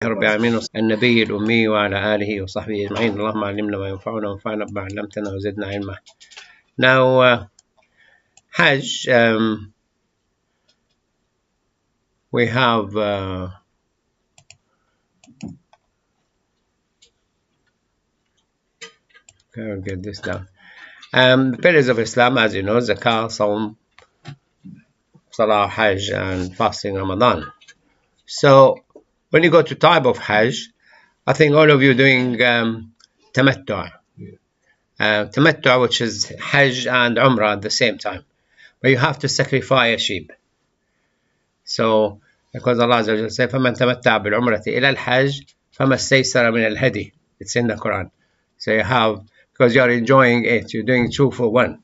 رب العالمين النبي الأمي وعلى آله وصحبه أجمعين. اللهم علمنا ما ينفعنا وانفعنا بما علمتنا وزدنا علما. Now, Hajj, we have I'll get this down. The pillars of Islam, as you know, Zakah, Sawm, Salah, Hajj, and fasting Ramadan. So, when you go to type of Hajj, I think all of you doing Tamattu'. Tamattu', which is Hajj and Umrah at the same time. But you have to sacrifice a sheep. So, because Allah says, فَمَنْ تَمَتَّعَ بِالْعُمْرَةِ إِلَى الْحَجِّ فَمَا اسْتَيْسَرَ مِنَ الْهَدِيِ. It's in the Quran. So you have, because you're enjoying it, you're doing 2 for 1.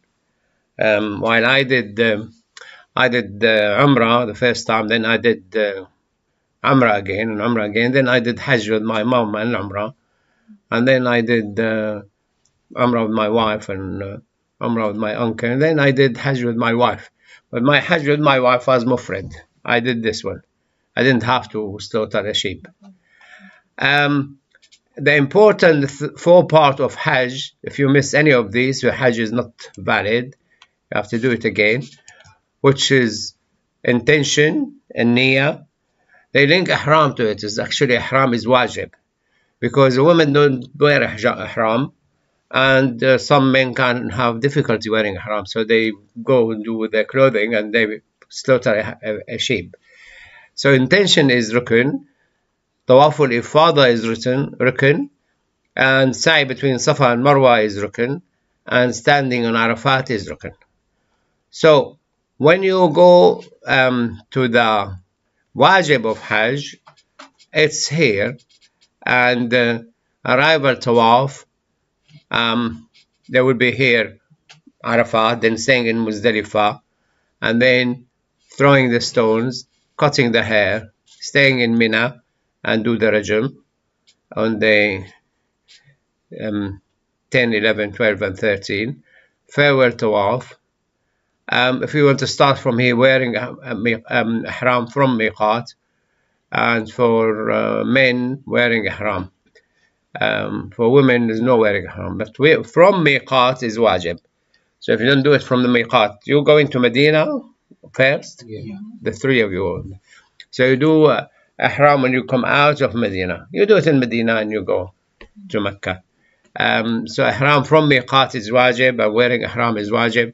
While I did Umrah the first time, then I did Umrah again, and Umrah again. Then I did Hajj with my mom and Umrah. And then I did Umrah with my wife and Umrah with my uncle. And then I did Hajj with my wife. But my Hajj with my wife was Mufrid. I did this one. I didn't have to slaughter a sheep. The important 4 part of Hajj, if you miss any of these, your Hajj is not valid. You have to do it again, which is intention and niyyah. They link ihram to it. It's actually ihram is wajib, because women don't wear ihram, and some men can have difficulty wearing ihram, so they go and do their clothing and they slaughter a sheep. So intention is rukun, tawaful ifada is rukun, and sa'i between Safa and Marwa is rukun, and standing on Arafat is rukun. So when you go to the wajib of Hajj, it's here, and arrival tawaf, they will be here Arafat, then staying in Muzdalifah, and then throwing the stones, cutting the hair, staying in Mina, and do the rajm on day 10, 11, 12, and 13. Farewell tawaf. If you want to start from here, wearing ihram from miqat, and for men wearing ihram. For women, there's no wearing ihram, but from miqat is wajib. So if you don't do it from the miqat, you go into Medina first, the 3 of you. So you do ihram when you come out of Medina. You do it in Medina and you go to Mecca. So ihram from miqat is wajib, and wearing ihram is wajib,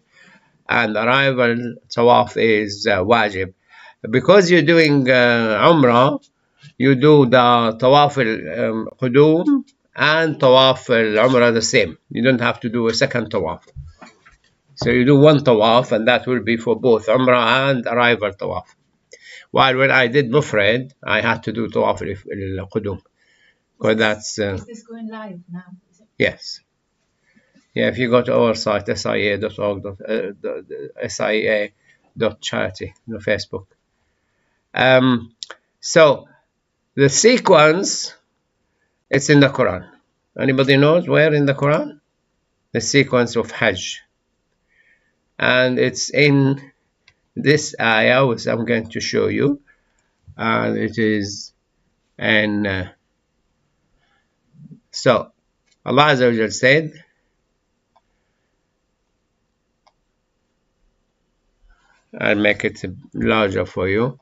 and arrival tawaf is wajib. Because you're doing Umrah, you do the tawaf al-qudum and tawaf al-Umrah the same. You don't have to do a second tawaf. So you do 1 tawaf, and that will be for both Umrah and arrival tawaf. While when I did Mufrid, I had to do tawaf al-qudum. Because that's... is this going live now? Yes. Yeah, if you go to our site, sia.org.charity, on Facebook. So the sequence, it's in the Quran. Anybody knows where in the Quran? The sequence of Hajj. And it's in this ayah, which I'm going to show you. And it is in... so Allah Azza wa Jal said, I'll make it larger for you.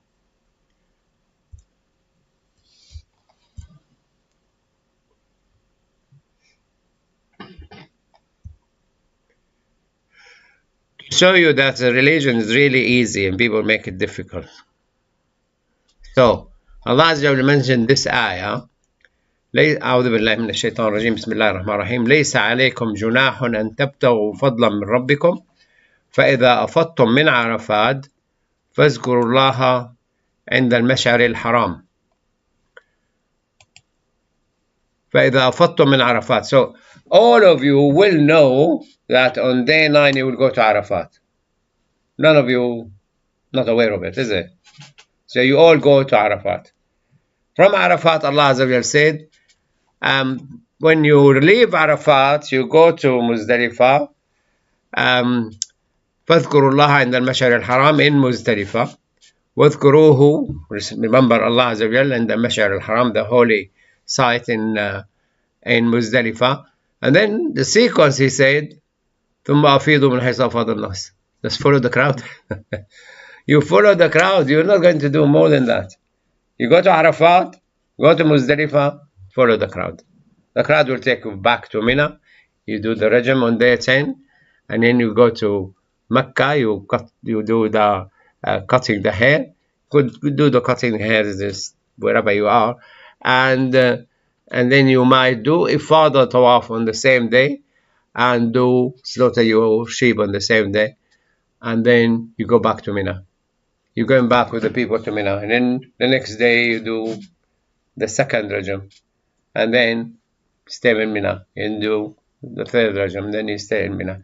To show you that the religion is really easy and people make it difficult. So Allah Azza wa Jal mentioned this ayah. أعوذ بالله من الشيطان الرجيم بسم الله الرحمن الرحيم ليس عليكم جناح أن تبتغوا فضلا من ربكم فإذا أفضتم من عرفات فاذكروا الله عند المشعر الحرام. فإذا أفضتم من عرفات. So all of you will know that on day 9 you will go to Arafat. None of you not aware of it, is it? So you all go to Arafat. From Arafat, Allah Azza wa Jal said, when you leave Arafat, you go to Muzdalifah. فاذكروا الله عند المشعر الحرام in Muzdalifah. وَاذْكُرُوهُ, remember Allah Azza wa Jalla, and the Mash'ar al-Haram, the holy site in Muzdalifah. And then the sequence, he said, ثُمَّ أَفِيضُوا مِنْ حَيْثُ أَفَاضَ النَّاسُ. Just follow the crowd. You follow the crowd. You're not going to do more than that. You go to Arafat, go to Muzdalifah, follow the crowd. The crowd will take you back to Mina. You do the Rajam on day 10, and then you go to Mecca. You do the cutting the hair. Could do the cutting hair just wherever you are, and then you might do Ifada Tawaf on the same day, and do slaughter your sheep on the same day, and then you go back to Mina. You're going back with the people to Mina, and then the next day you do the second Rajam, and then stay in Mina and do the third Rajam, and then you stay in Mina,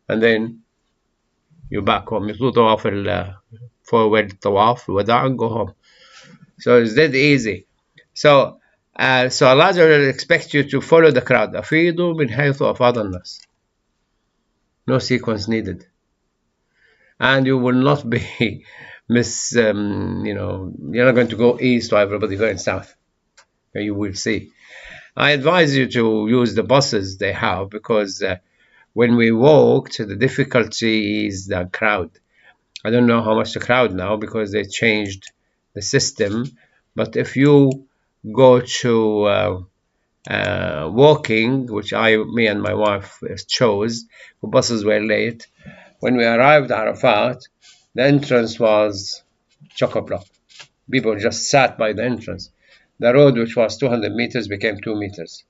and then you're back home. You do Tawaf forward Tawaf, Wada, and go home. So it's that easy. So Allah will expect you to follow the crowd. أَفِيضُوا مِنْ حَيْثُ أَفَاضَ النَّاسُ. No sequence needed. And you will not be you're not going to go east while everybody going south. You will see. I advise you to use the buses they have, because when we walked, the difficulty is the crowd. I don't know how much the crowd now, because they changed the system. But if you go to walking, which me and my wife chose, the buses were late. When we arrived at Arafat, the entrance was chock-a-block. People just sat by the entrance. The road, which was 200 meters, became 2 meters.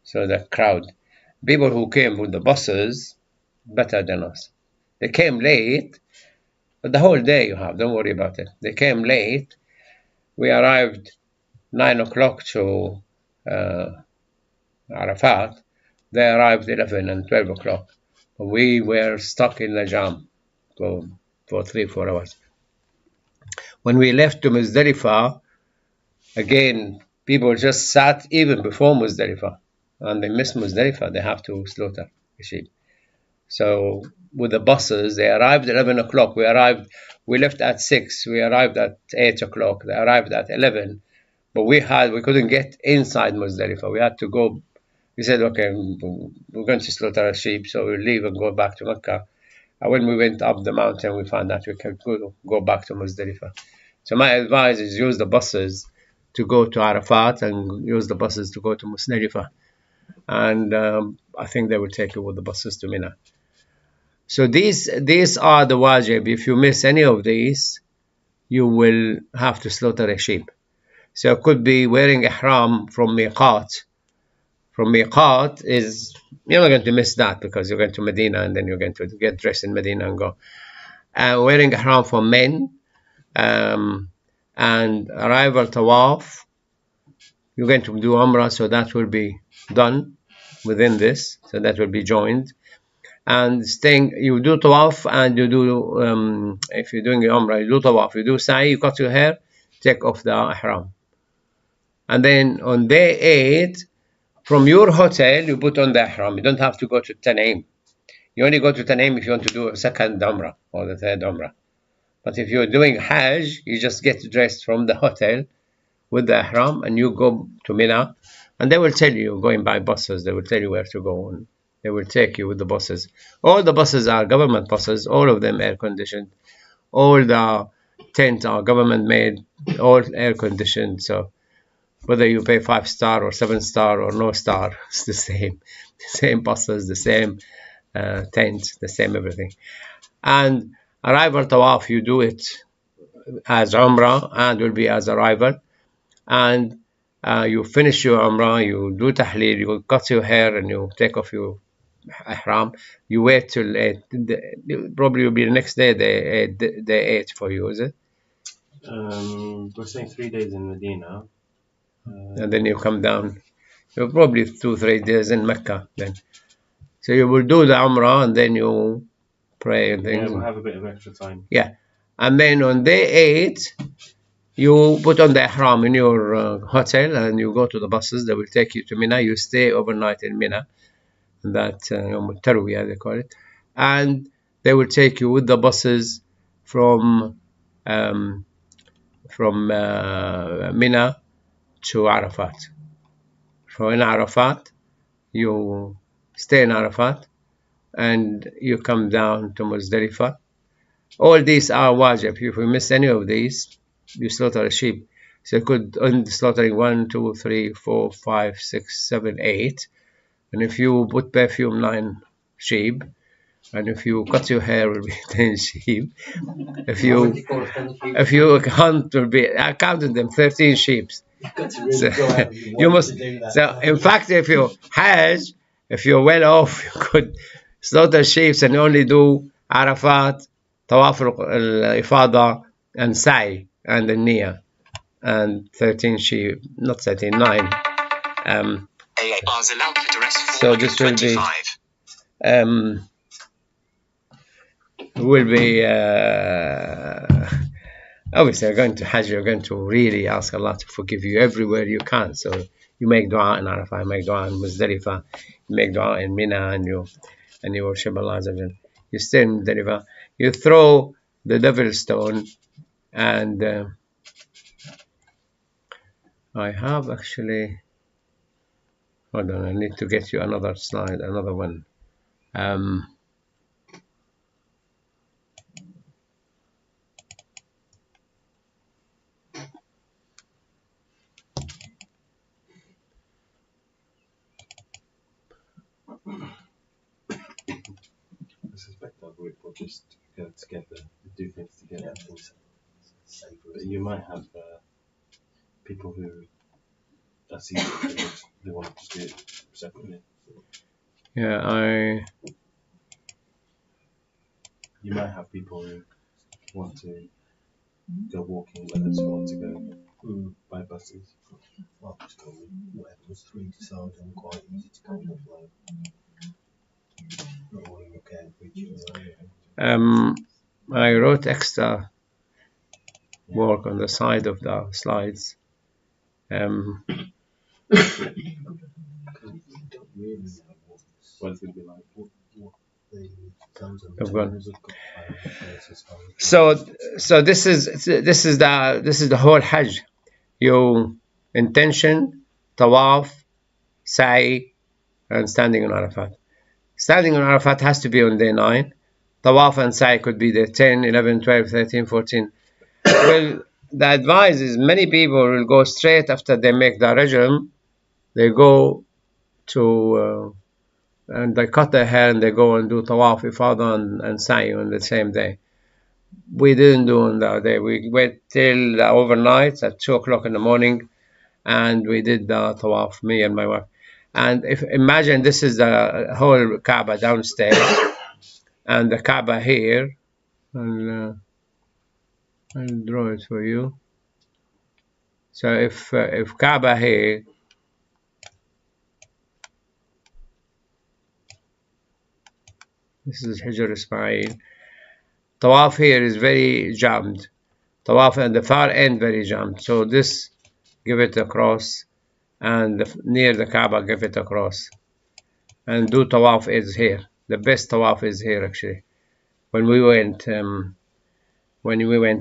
So the crowd. People who came with the buses, better than us. They came late, but the whole day you have, don't worry about it. They came late. We arrived 9 o'clock to Arafat. They arrived 11 and 12 o'clock. We were stuck in the jam for 3-4 hours. When we left to Muzdalifah, again, people just sat even before Muzdalifah, and they missed Muzdalifah. They have to slaughter the sheep. So with the buses, they arrived at 11 o'clock. We left at 6. We arrived at 8 o'clock. They arrived at 11. But we couldn't get inside Muzdalifah. We had to go. We said, okay, we're going to slaughter a sheep, so we'll leave and go back to Mecca. And when we went up the mountain, we found that we can go back to Muzdalifah. So my advice is use the buses to go to Arafat, and use the buses to go to Muzdalifah. And I think they will take you with the buses to Mina. So these are the wajib. If you miss any of these, you will have to slaughter a sheep. So it could be wearing ihram from miqat. From miqat is, you're not going to miss that, because you're going to Medina, and then you're going to get dressed in Medina and go. Wearing ihram for men, and arrival tawaf, you're going to do umrah, so that will be done within this, so that will be joined. And you do tawaf, and you do, if you're doing umrah, you do tawaf, you do sa'i, you cut your hair, take off the ihram. And then on day 8, from your hotel, you put on the ihram. You don't have to go to Tan'im. You only go to Tan'im if you want to do a second umrah or the third umrah. But if you're doing Hajj, you just get dressed from the hotel with the ihram, and you go to Mina, and they will tell you, going by buses, they will tell you where to go, and they will take you with the buses. All the buses are government buses, all of them air conditioned. All the tents are government made, all air conditioned. So whether you pay 5-star or 7-star or no star, it's the same. The same buses, the same tents, the same everything. And arrival tawaf, you do it as umrah, and will be as arrival. And you finish your umrah, you do tahleel, you cut your hair, and you take off your ihram. You wait till 8. Probably will be the next day, day 8 for you, is it? We're saying 3 days in Medina. And then you come down. You're probably 2-3 days in Mecca then. So you will do the umrah, and then you pray and things. Yeah, we'll have a bit of extra time. Yeah. And then on day 8, you put on the ihram in your hotel, and you go to the buses. They will take you to Mina. You stay overnight in Mina. That Tarwiyah, they call it. And they will take you with the buses from from Mina to Arafat. So in Arafat, you stay in Arafat and you come down to Muzdalifah. All these are wajib. If you miss any of these, you slaughter a sheep. So you could end slaughtering 1, 2, 3, 4, 5, 6, 7, 8. And if you put perfume, 9 sheep. And if you cut your hair, it will be 10 sheep. If you hunt, will be, I counted them, 13 sheep. So, you must. So in fact, if you Hajj, if you're well off, you could slaughter sheep and only do Arafat, Tawaf al-Ifada, and Sa'i, and the Niyyah, and 13 sheep, not 13, 9. So this will be obviously, you're going to Hajj, you're going to really ask Allah to forgive you everywhere you can. So you make dua in Arafah, you make dua in Muzdalifah, you make dua in Mina, and you worship Allah. You stay in Muzdalifah, you throw the devil's stone, and I have actually, hold on, I need to get you another slide, another one. I suspect our group will just go together, do things together. But you might have people who that's easy. They want to do it separately. Yeah, You might have people who want to go walking, others who want to go by buses. Well, just go with whatever's free to sell and quite easy to kind of like. Not all you can preach. I wrote extra work on the side of the slides. Well, it's going to be like what I've gone. So this is the whole Hajj. Your intention, tawaf, sa'i, and standing on Arafat. Standing on Arafat has to be on day 9. Tawaf and sa'i could be day 10, 11, 12, 13, 14. Well, the advice is many people will go straight after they make the rajm. They go to and they cut their hair and they go and do tawaf, ifada, and sa'i on the same day. We didn't do on that day. We wait till overnight at 2 o'clock in the morning, and we did the tawaf, me and my wife. And imagine this is the whole Kaaba downstairs, and the Kaaba here. And I'll draw it for you. So if Kaaba here, this is Hijr Ismail. Tawaf here is very jammed. Tawaf at the far end very jammed. So this, give it across, and near the Kaaba, give it across. And do Tawaf is here. The best Tawaf is here actually. When we went,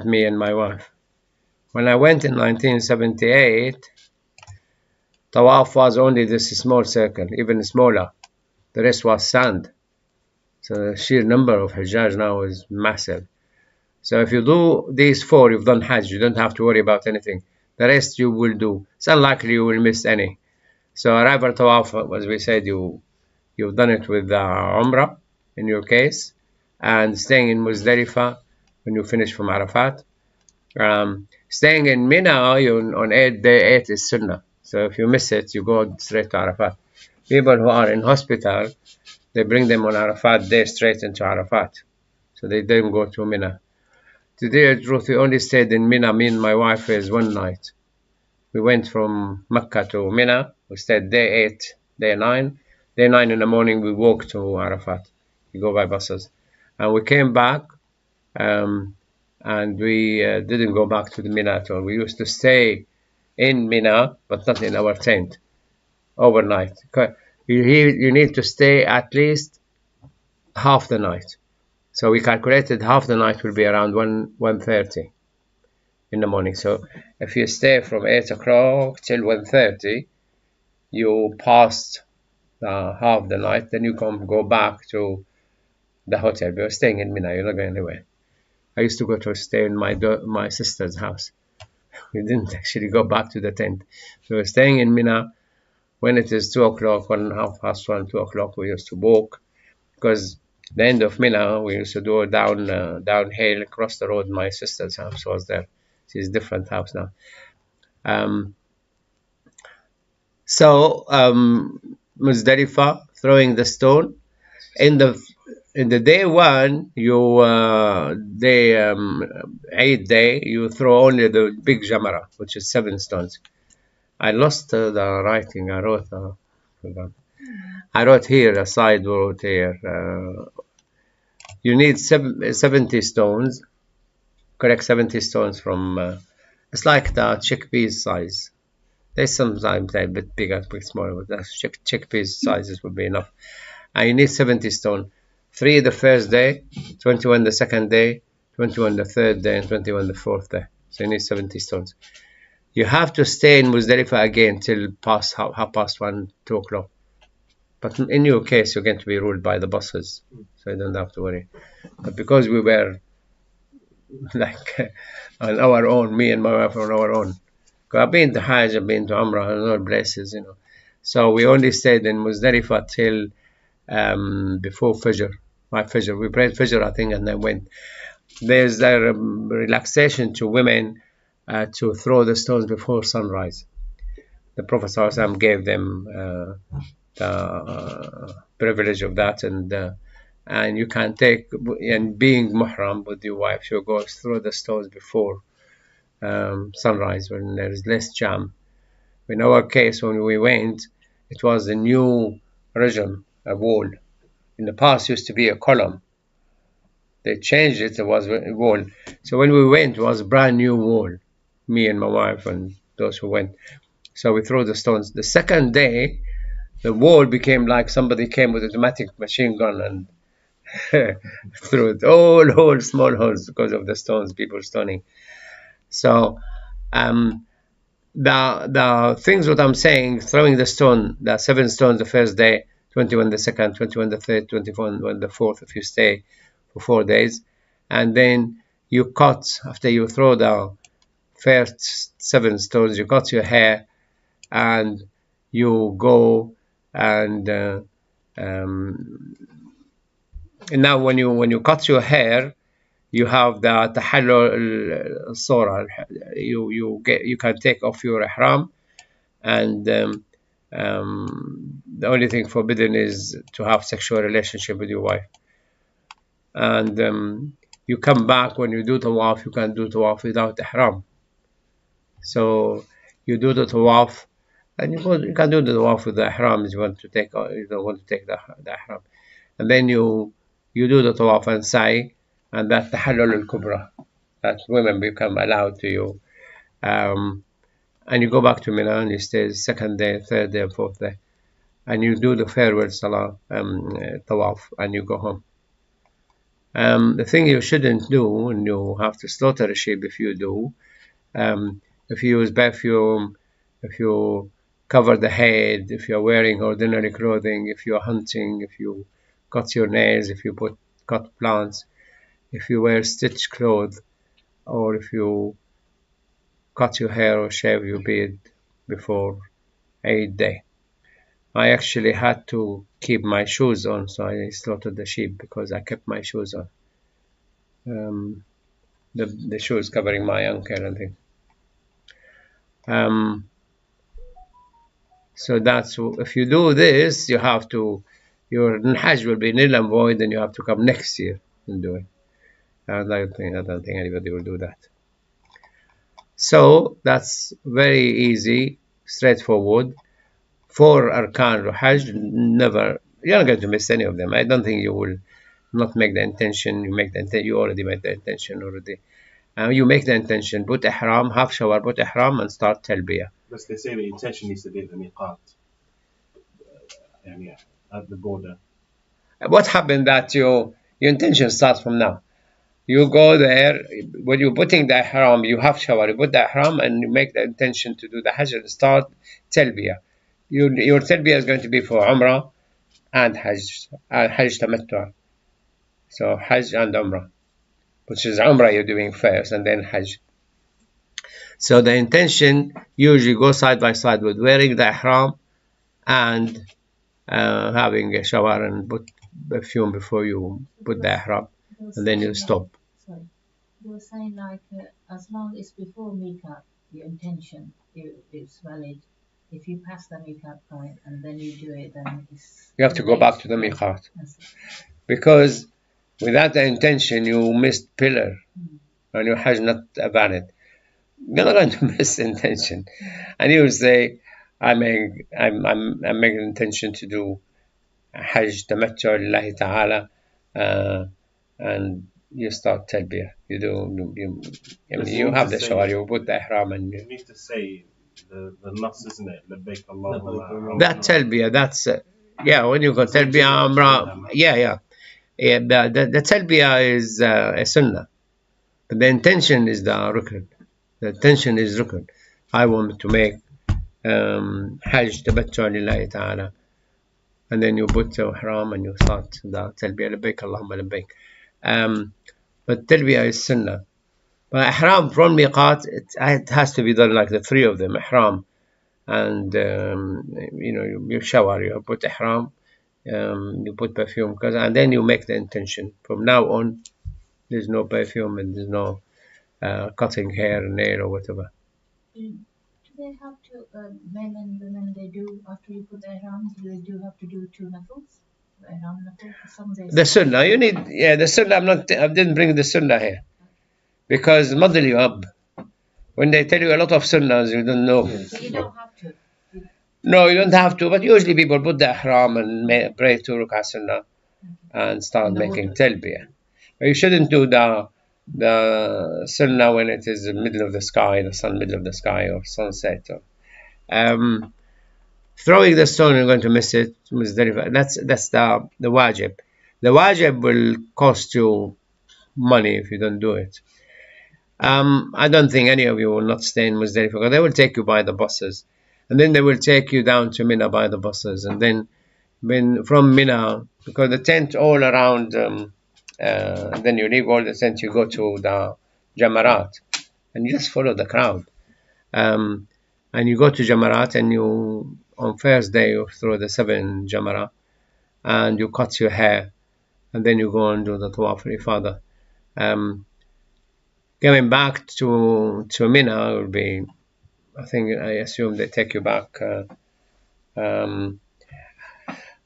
me and my wife. When I went in 1978, Tawaf was only this small circle, even smaller. The rest was sand. So the sheer number of Hajjaj now is massive. So if you do these 4, you've done Hajj. You don't have to worry about anything. The rest you will do. It's unlikely you will miss any. So arrival Tawaf, as we said, you've done it with Umrah in your case, and staying in Muzdalifah when you finish from Arafat. Staying in Mina on day 8 is Sunnah. So if you miss it, you go straight to Arafat. People who are in hospital, they bring them on Arafat day straight into Arafat. So they don't go to Mina. Today, truth, we only stayed in Mina, me and my wife, is 1 night. We went from Mecca to Mina. We stayed day 8, day 9. Day 9 in the morning, we walked to Arafat. We go by buses. And we came back, and we didn't go back to the Mina at all. We used to stay in Mina, but not in our tent, overnight. You need to stay at least half the night. So we calculated half the night will be around 1:30. in the morning. So if you stay from 8 o'clock till 1:30, you passed half the night, then you go back to the hotel. You're staying in Mina, you're not going anywhere. I used to go to stay in my sister's house. We didn't actually go back to the tent. So we're staying in Mina. When it is 2 o'clock, 1:30, 2 o'clock, we used to walk, because the end of Mina, we used to do downhill, across the road. My sister's house was there. She's a different house now. Muzdalifah, throwing the stone. In the day one, Eid day, you throw only the big jamara, which is 7 stones. I lost the writing. I wrote here, a side wrote here. You need 70 stones, correct, 70 stones from, it's like the chickpeas size. They sometimes they're a bit bigger, a bit smaller, but the chickpeas sizes would be enough. And you need 70 stones. 3 the first day, 21 the second day, 21 the third day, and 21 the fourth day. So you need 70 stones. You have to stay in Muzdalifah again till past half past 1, 2 o'clock. But in your case, you're going to be ruled by the buses, so you don't have to worry. But because we were like on our own, me and my wife on our own. I've been to Hajj, I've been to Umrah, and other places, So we only stayed in Muzdalifah till before Fajr. By Fajr, we prayed Fajr, I think, and then went. There's a relaxation to women to throw the stones before sunrise. The Prophet ﷺ gave them the privilege of that, and you can take, and being muhram with your wife, you go through the stones before sunrise when there is less jam. In our case, when we went, it was a new regime, a wall. In the past, it used to be a column. They changed it, it was a wall. So when we went, it was a brand new wall, me and my wife and those who went. So we threw the stones. The second day, the wall became like somebody came with an automatic machine gun and threw it, all holes, small holes, because of the stones, people stoning. So the things what I'm saying, throwing the stone, the 7 stones the first day, 21 the second, 21 the third, 21 the fourth, if you stay for 4 days, and then you cut, after you throw the first 7 stones, you cut your hair, and you go and now when you cut your hair, you have the tahallul surah. You can take off your ihram, and the only thing forbidden is to have sexual relationship with your wife. And you come back, when you do tawaf, you can do tawaf without ihram. So you do the tawaf, and you can do the tawaf with the ihram if you want to take, you don't want to take the ihram, and then you do the tawaf and sa'i, and that tahallul al-kubra, that women become allowed to you, and you go back to Mina and you stay the second day, third day, and fourth day, and you do the farewell salah, tawaf, and you go home. The thing you shouldn't do, and you have to slaughter a sheep if you do, if you use perfume, if you cover the head, if you're wearing ordinary clothing, if you're hunting, if you cut your nails, if you cut plants, if you wear stitched clothes, or if you cut your hair or shave your beard before Eid day. I actually had to keep my shoes on, so I slaughtered the sheep because I kept my shoes on. The shoes covering my ankle and things. So that's, if you do this, you have to, your Hajj will be nil and void, and you have to come next year and do it. I don't think anybody will do that. So that's very easy, straightforward. 4 arkan of Hajj, never, you're not going to miss any of them. I don't think you will not make the intention. You already made the intention already. You make the intention, put ihram, half shower, put ihram, and start talbiyah. But they say the intention needs to be at the miqat, at the border. What happened that your intention starts from now? You go there, when you're putting the ihram, you have shower, you put the ihram and you make the intention to do the hajj and start talbiyah. Your talbiyah is going to be for umrah and hajj tamattu. So hajj and umrah, which is umrah you're doing first and then hajj. So the intention usually goes side by side with wearing the ihram and having a shower and put perfume before you put the ihram, and then you stop. Sorry, you were saying like as long as before miqat, your intention is valid. If you pass the miqat point and then you do it, then you have to go back to the miqat, because without the intention you missed pillar and your hajj not valid. You're not going to miss intention, and you say, I'm making intention to do hajj tamattu lillahi ta'ala, and you start talbiyah. You have the shower, you put the ihram, and You need to say the nas, isn't it? Labbaik Allahumma. that talbiyah, that's when you go talbiyah umrah, the talbiyah is a sunnah, but the intention is the rukn. The intention is rukn. I want to make hajj tamattu lillahi ta'ala, and then you put your ihram and you start the talbiyah, labbaik Allahumma labbaik. But talbiyah is sunnah. But ihram from miqat, it has to be done like the three of them, ihram and you shower, you put ihram, you put perfume, and then you make the intention. From now on, there's no perfume and there's no cutting hair, nail, or whatever. Do they have to, men and women, they do, after you put the ihram, they do have to do 2 nafils? The sunnah, you need, the sunnah, I didn't bring the sunnah here, because muddle you up. When they tell you a lot of sunnahs, you don't know. So you don't have to? No, you don't have to, but usually people put the ihram and pray 2 rak'ah sunnah and start making talbiyah. But you shouldn't do the sunnah when it is the middle of the sky, the sun middle of the sky, or sunset. Or, throwing the stone, you're going to miss it. That's the wajib. The wajib will cost you money if you don't do it. I don't think any of you will not stay in Muzdalifah, because they will take you by the buses, and then they will take you down to Mina by the buses, and then from Mina, because the tent all around, then you leave all the tent, you go to the Jamarat, and you just follow the crowd, and you go to Jamarat, and you on first day you throw the 7 Jamarat, and you cut your hair, and then you go and do the Tawaf al-Ifadah. Going back to Mina will be, I assume they take you back.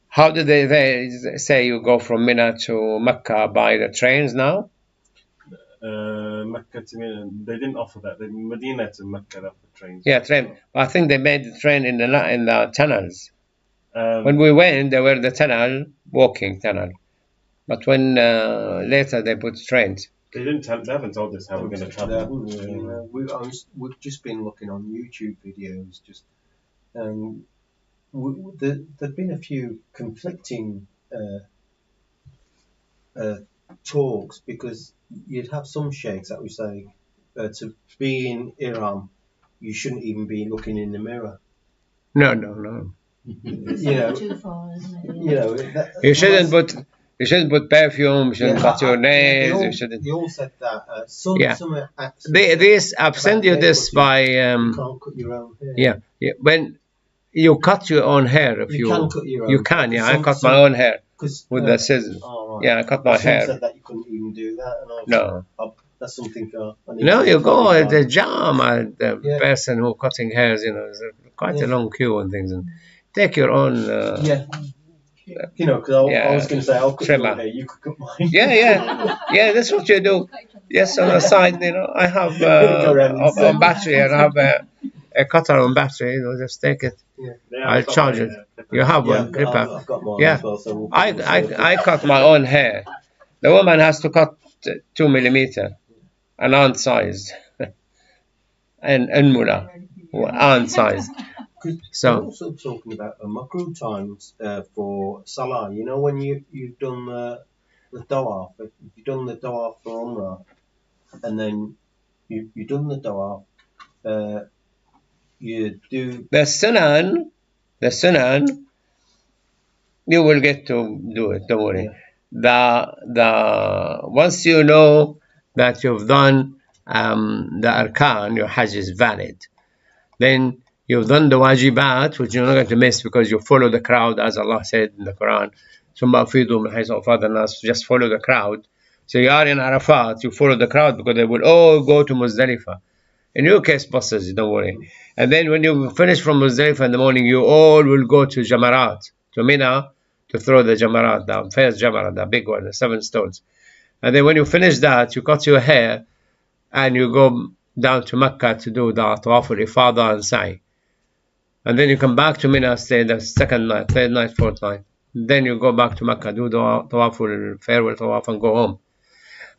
How did they say you go from Mina to Mecca by the trains now? Mecca to Mina, they didn't offer that. Medina to Mecca offered trains. Yeah, train. I think they made the train in the tunnels. When we went, there were the tunnel, walking tunnel. But when later they put trains. They haven't told us how we're going to travel. We've just been looking on YouTube videos, there've been a few conflicting talks, because you'd have some sheikhs that would say to be in Iran, you shouldn't even be looking in the mirror. No. Too far, isn't it? You shouldn't put perfume. You shouldn't cut your nails. They all said that. I've sent you this by. You can't cut your own hair. Yeah. When you cut your own hair, if you can cut your own. You can. Yeah, I cut my own hair with the scissors. Right. Yeah, I cut my hair. Said that you couldn't even do that. No. That's something. No, you go at the jam. The person who cutting hairs, there's quite a long queue and things, and take your own. Because I was going to say, I'll cut your hair, you could cut mine. Yeah, that's what you do. Yes, on the side, I have on battery, and I have a cutter on battery. Just take it. I'll charge it. You have one clipper. I've got mine as well, so I cut my own hair. The woman has to cut 2 millimeter, an aunt size, and mula, aunt size. So we're also talking about makruh times for Salah. When you've done the tawaf. If you've done the tawaf for Umrah, and then you've done the tawaf, you do The sunan, you will get to do it. Don't worry. The once you know that you've done the arkan, your hajj is valid. Then you've done the wajibat, which you're not going to miss because you follow the crowd, as Allah said in the Quran. Just follow the crowd. So you are in Arafat, you follow the crowd because they will all go to Muzdalifah. In your case, buses, don't worry. And then when you finish from Muzdalifah in the morning, you all will go to Jamarat, to Mina, to throw the Jamarat, the first Jamarat, the big one, the 7 stones. And then when you finish that, you cut your hair and you go down to Mecca to do the Tawaf al-Ifada and Sa'i. And then you come back to Mina, stay the second night, third night, fourth night. Then you go back to Mecca, do the Tawaf al-Farewell Tawaf and go home.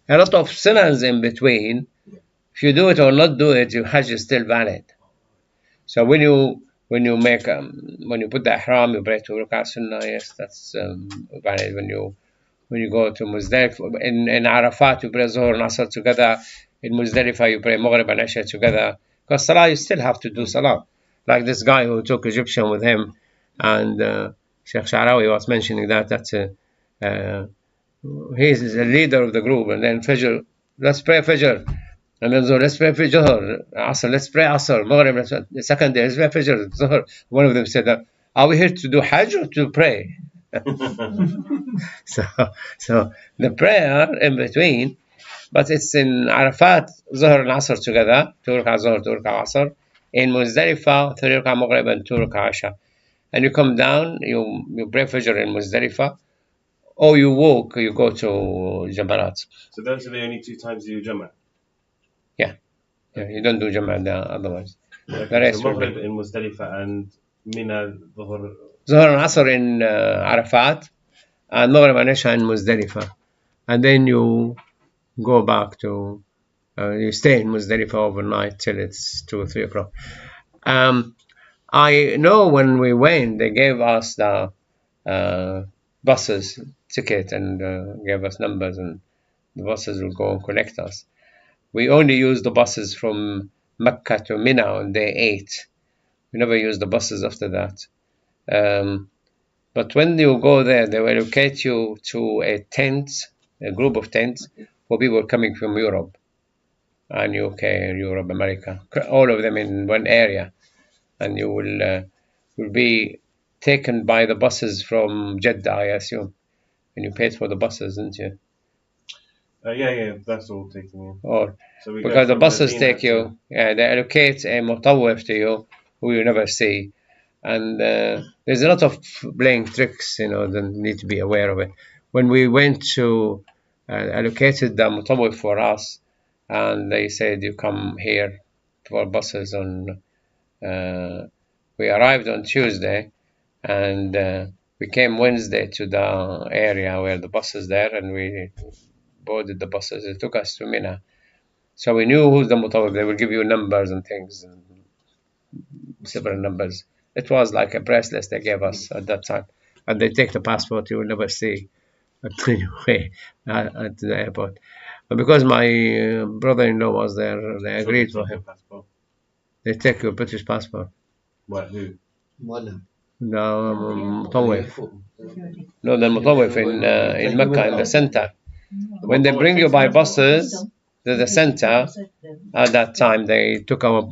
A lot of sunans in between. If you do it or not do it, your Hajj is still valid. So when you put the ihram, you pray 2 rak'ah sunnah. Yes, that's valid. When you go to Muzdalifah, in Arafat, you pray Zuhr and Asr together. In Muzdalifah, you pray Maghrib and Isha together. Because Salah, you still have to do Salah. Like this guy who took Egyptian with him, and Sheikh Sha'rawi was mentioning that he's the leader of the group. And then Fajr, let's pray Fajr. And then Zuhr, let's pray Fajr. Asr, let's pray Asr. Maghrib, the second day, let's pray Fajr. Zuhr. One of them said, are we here to do Hajj or to pray? So the prayer in between, but it's in Arafat, Zuhr and Asr together, 2 rak'ah Zuhr, 2 rak'ah Asr. In Muzdalifah, 3 rak'ah Maghrib and 2 rak'ah Isha. And you come down, you pray Fajr in Muzdalifah, or you walk, you go to Jamarat. So those are the only 2 times you do Jama'ah? Yeah, you don't do Jama'ah otherwise. Okay, The rest so will be Maghrib in Muzdalifah and Mina, Dhuhr. Zuhr and Asr in Arafat, and Maghrib and Isha in Muzdalifah. And then you go back to, you stay in Muzdalifah overnight till it's 2 or 3 o'clock. I know when we went, they gave us the buses ticket and gave us numbers, and the buses will go and collect us. We only used the buses from Mecca to Mina on day 8. We never used the buses after that. But when you go there, they will allocate you to a group of tents for people coming from Europe and UK, Europe, America, all of them in one area. And you will be taken by the buses from Jeddah, I assume. And you paid for the buses, didn't you? Yeah, that's all taken in. Or So we because go the from buses Medina take you, they allocate a mutawwif to you who you never see. And there's a lot of playing tricks, that need to be aware of it. When we went to allocated the mutawwif for us, and they said you come here for buses on. We arrived on Tuesday, and we came Wednesday to the area where the bus is there, and we boarded the buses. It took us to Mina. So we knew who's the mutawwif. They will give you numbers and things, and several numbers. It was like a bracelet they gave us at that time. And they take the passport you will never see at the airport. But because my brother-in-law was there, they agreed for him. Passport. They take your British passport. What, who? Wala. No, mutawwif. No, the mutawwif in Mecca, in the center. When they bring you by buses to the center, at that time they took our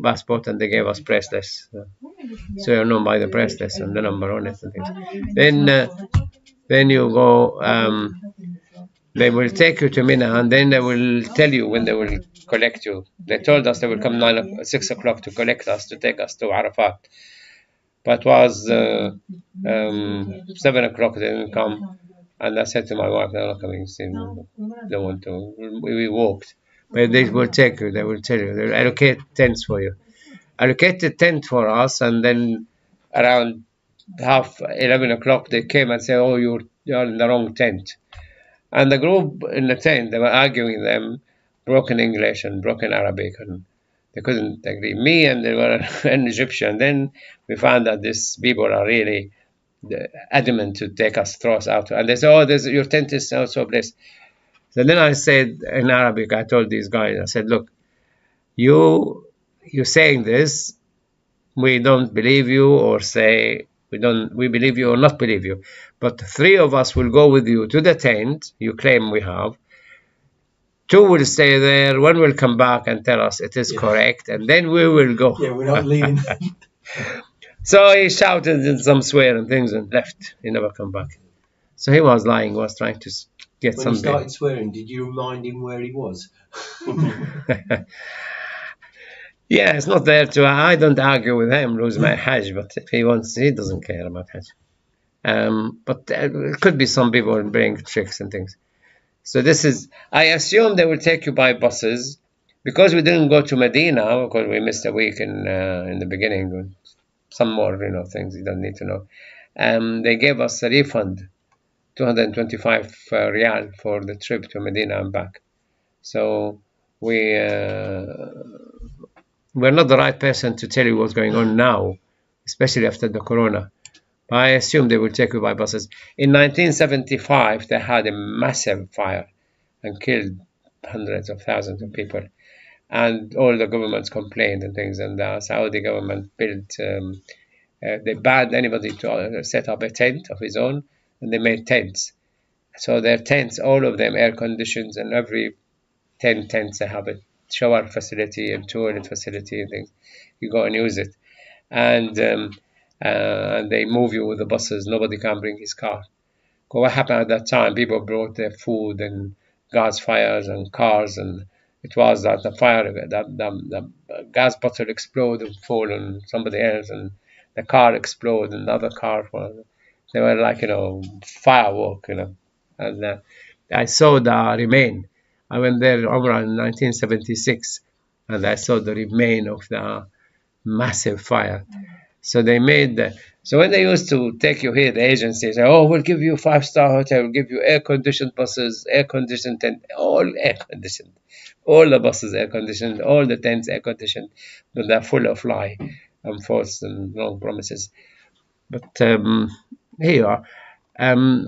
passport and they gave us bracelets. So you're known by the bracelets and the number on it and things. Then you go, they will take you to Mina, and then they will tell you when they will collect you. They told us they will come 6 o'clock to collect us, to take us to Arafat. But it was 7 o'clock, they didn't come. And I said to my wife, they're not coming soon. They want to. We walked. But they will take you, they will tell you. They will allocate tents for you. Allocate the tent for us, and then around 11 o'clock, they came and said, oh, you're in the wrong tent. And the group in the tent, they were arguing them, broken English and broken Arabic, and they couldn't agree. Me and they were an Egyptian. Then we found that these people are really adamant to take us, throw us out. And they said, oh, your tent is so blessed. So then I said in Arabic, I told these guys, I said, look, you're saying this, we don't believe you, or say we believe you or not believe you. But 3 of us will go with you to the tent you claim we have. 2 will stay there, 1 will come back and tell us it is correct, and then we will go. Yeah, we're not leaving. So he shouted and some swear and things and left. He never come back. So he was lying, was trying to get When some. he started swearing, did you remind him where he was? Yeah, it's not there to. I don't argue with him, lose my Hajj, but if he wants, he doesn't care about Hajj. But it could be some people bring tricks and things. So this is, I assume they will take you by buses, because we didn't go to Medina because we missed a week in the beginning. Some more, things you don't need to know. They gave us a refund, 225 riyal for the trip to Medina and back. So we're not the right person to tell you what's going on now, especially after the corona. I assume they will take you by buses. In 1975, they had a massive fire and killed hundreds of thousands of people. And all the governments complained and things. And the Saudi government built, they banned anybody to set up a tent of his own. And they made tents. So their tents, all of them air conditioned, and every 10 tents they have a shower facility and toilet facility and things. You go and use it. And they move you with the buses. Nobody can bring his car. Because what happened at that time, people brought their food and gas fires and cars, and it was that the fire, the gas bottle exploded and fall on somebody else, and the car exploded, and the other car, they were like, firework, and I saw the remain. I went there Umrah in 1976, and I saw the remain of the massive fire. So they made so when they used to take you here, the agency say, oh, we'll give you 5-star hotel, we'll give you air-conditioned buses, air-conditioned tent, all air-conditioned. All the buses air-conditioned, all the tents air-conditioned, but they're full of lie and false and wrong promises. But here you are.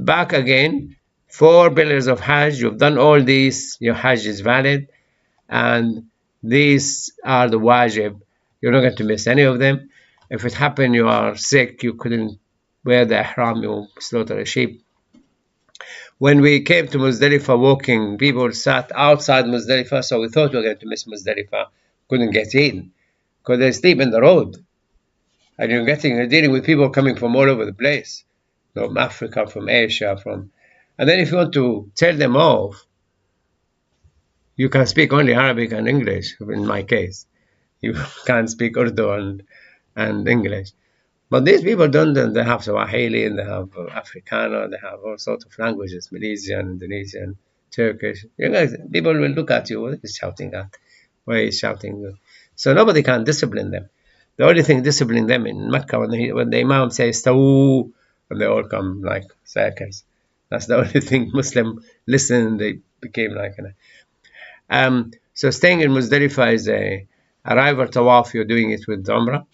Back again, 4 pillars of Hajj. You've done all these, your Hajj is valid, and these are the wajib. You're not going to miss any of them. If it happened, you are sick, you couldn't wear the ihram, you slaughter a sheep. When we came to Muzdalifah walking, people sat outside Muzdalifah, so we thought we were going to miss Muzdalifah. Couldn't get in, because they sleep in the road. And you're dealing with people coming from all over the place, from Africa, from Asia, and then if you want to tell them off, you can speak only Arabic and English, in my case. You can't speak Urdu and English. But these people don't, they have Swahili, and they have Afrikaner, they have all sorts of languages, Malaysian, Indonesian, Turkish. People will look at you, what is shouting at? Why is shouting? So nobody can discipline them. The only thing disciplining them in Mecca, when the Imam says, Stawu, and they all come like circles. That's the only thing Muslim listen, they became like so staying in Muzdalifah is a arrival tawaf. You're doing it with Umrah.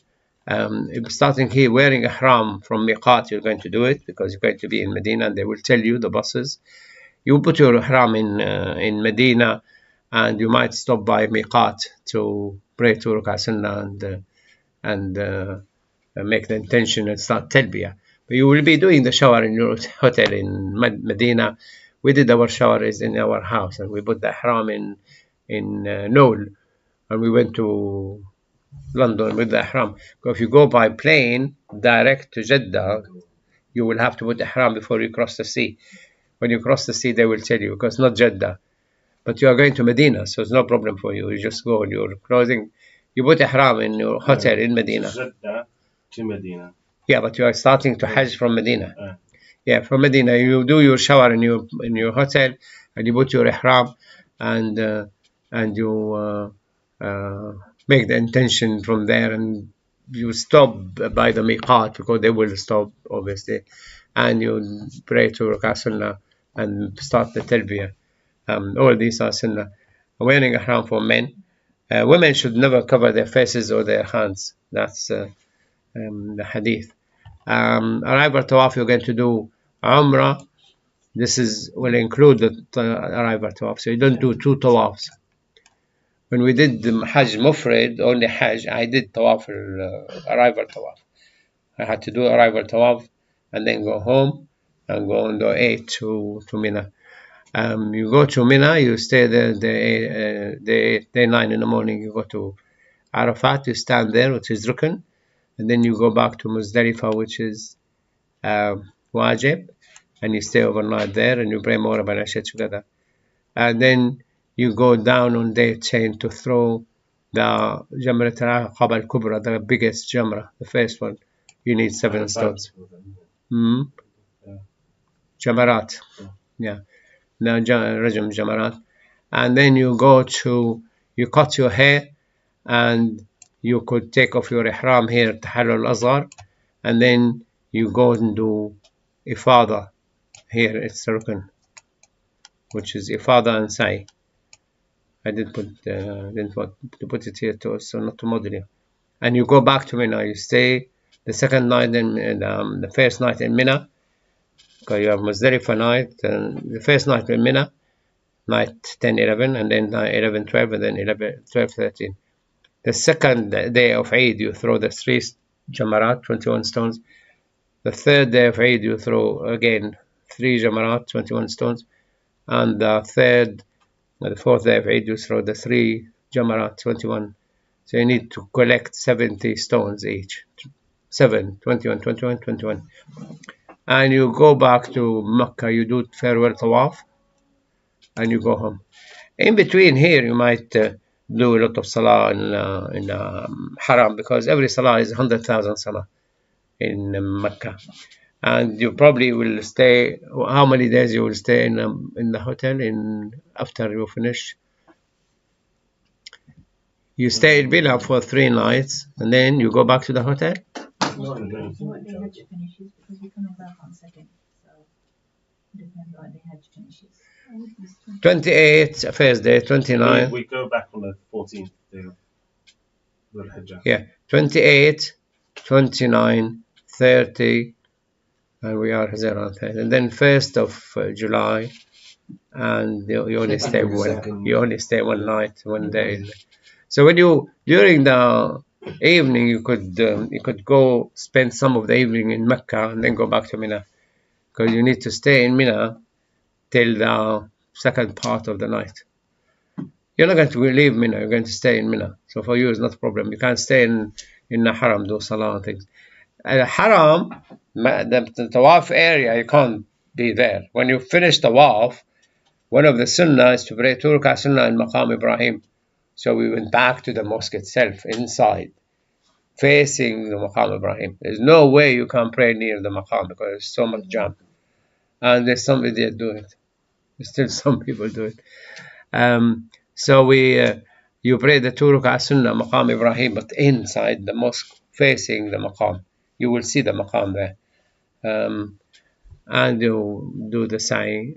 Starting here, wearing ihram from miqat, you're going to do it because you're going to be in Medina, and they will tell you the buses. You put your ihram in Medina, and you might stop by miqat to pray 2 rak'ah sunnah and make the intention and start talbiyah. But you will be doing the shower in your hotel in Medina. We did our showers in our house, and we put the ihram in Noel, and we went to London with the ihram. If you go by plane direct to Jeddah, you will have to put ihram before you cross the sea. When you cross the sea, they will tell you, because not Jeddah, but you are going to Medina, so it's no problem for you. You just go in your clothing, you put ihram in your hotel in Medina. Jeddah to Medina. Yeah, but you are starting to Hajj from Medina. Yeah, from Medina, you do your shower in your hotel, and you put your ihram, and you make the intention from there, and you stop by the miqat, because they will stop, obviously, and you pray 2 rak'ah sunnah and start the talbiyah. All these are sunnah. Wearing ihram for men. Women should never cover their faces or their hands. That's the hadith. Arrival tawaf, you're going to do Umrah. This will include the arrival tawaf, so you don't do 2 tawafs. When we did the Hajj Mufrid, only Hajj, I did tawaf, arrival tawaf. I had to do arrival tawaf and then go home and go on the 8 to Mina. You go to Mina, you stay there day 9 in the morning. You go to Arafat, you stand there, which is Rukn, and then you go back to Muzdalifah, which is Wajib, and you stay overnight there, and you pray Maghrib and Isha together. And then you go down on day 10 to throw the Jamrat al-Aqaba al-Kubra, the biggest Jamra, the first one. You need 7 stones. Jamarat. Yeah. Now Rajam Jamarat. And then you cut your hair, and you could take off your ihram here at Tahallul Azhar, and then you go and do Ifada. Here it's Rukn, which is Ifada and Sa'i. I didn't want to put it here so not to model you. And you go back to Mina. You stay the second night the first night in Mina, because you have Muzdalifah night, and the first night in Mina, night 10, 11, and then 11, 12, and then 11, 12, 13. The second day of Eid, you throw the 3 Jamarat, 21 stones. The third day of Eid, you throw again 3 Jamarat, 21 stones. And the fourth day of Eid, you throw the 3 Jamarat, 21. So you need to collect 70 stones each. 7, 21, 21, 21. And you go back to Mecca, you do farewell tawaf, and you go home. In between here, you might do a lot of salah in Haram, because every salah is 100,000 salah in Mecca. And you probably will stay, how many days you will stay in the hotel after you finish? You stay in Villa for 3 nights, and then you go back to the hotel? What the Hajj finishes, because we're coming back on 2nd, so it depends on the Hajj finishes. 28, first day, 29. We go back on the 14th day of Dhul Hijjah. Yeah, 28, 29, 30, and we are there on 30. And then 1st of July, and you only stay one night, one day. So when during the evening, you could go spend some of the evening in Mecca and then go back to Mina, because you need to stay in Mina till the second part of the night. You're not going to leave Mina, you're going to stay in Mina. So for you, it's not a problem. You can't stay in the Haram, do Salah and things. Haram, the Tawaf area, you can't be there. When you finish Tawaf, one of the Sunnah is to pray 2 Rak'ah Sunnah in Maqam Ibrahim. So we went back to the mosque itself, inside, facing the Maqam Ibrahim. There's no way you can pray near the Maqam, because there's so much jam. And there's some idiot do it. There's still some people do it. So you pray the 2 Rak'ah Sunnah, Maqam Ibrahim, but inside the mosque, facing the Maqam. You will see the Maqam there. And you do the Sa'i.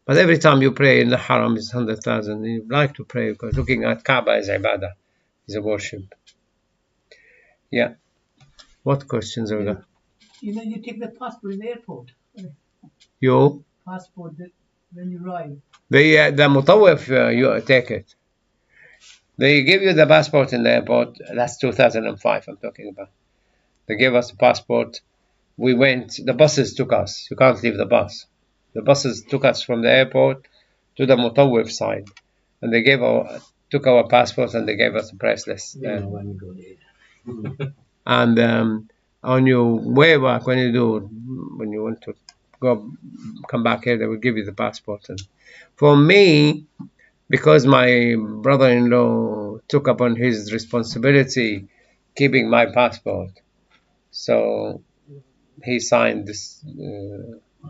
But every time you pray in the Haram, it's 100,000. You like to pray, because looking at Kaaba is ibadah, is a worship. Yeah. What questions are there? You know, you take the passport in the airport. You? Passport when you arrive. The Mutawif, you take it. They give you the passport in the airport. That's 2005 I'm talking about. They gave us the passport. We went, the buses took us. You can't leave the bus. The buses took us from the airport to the Mutawif side. And they took our passports, and they gave us a bracelets. And on your way back, when you want to come back here, they will give you the passport. And for me, because my brother-in-law took upon his responsibility keeping my passport, so he signed this,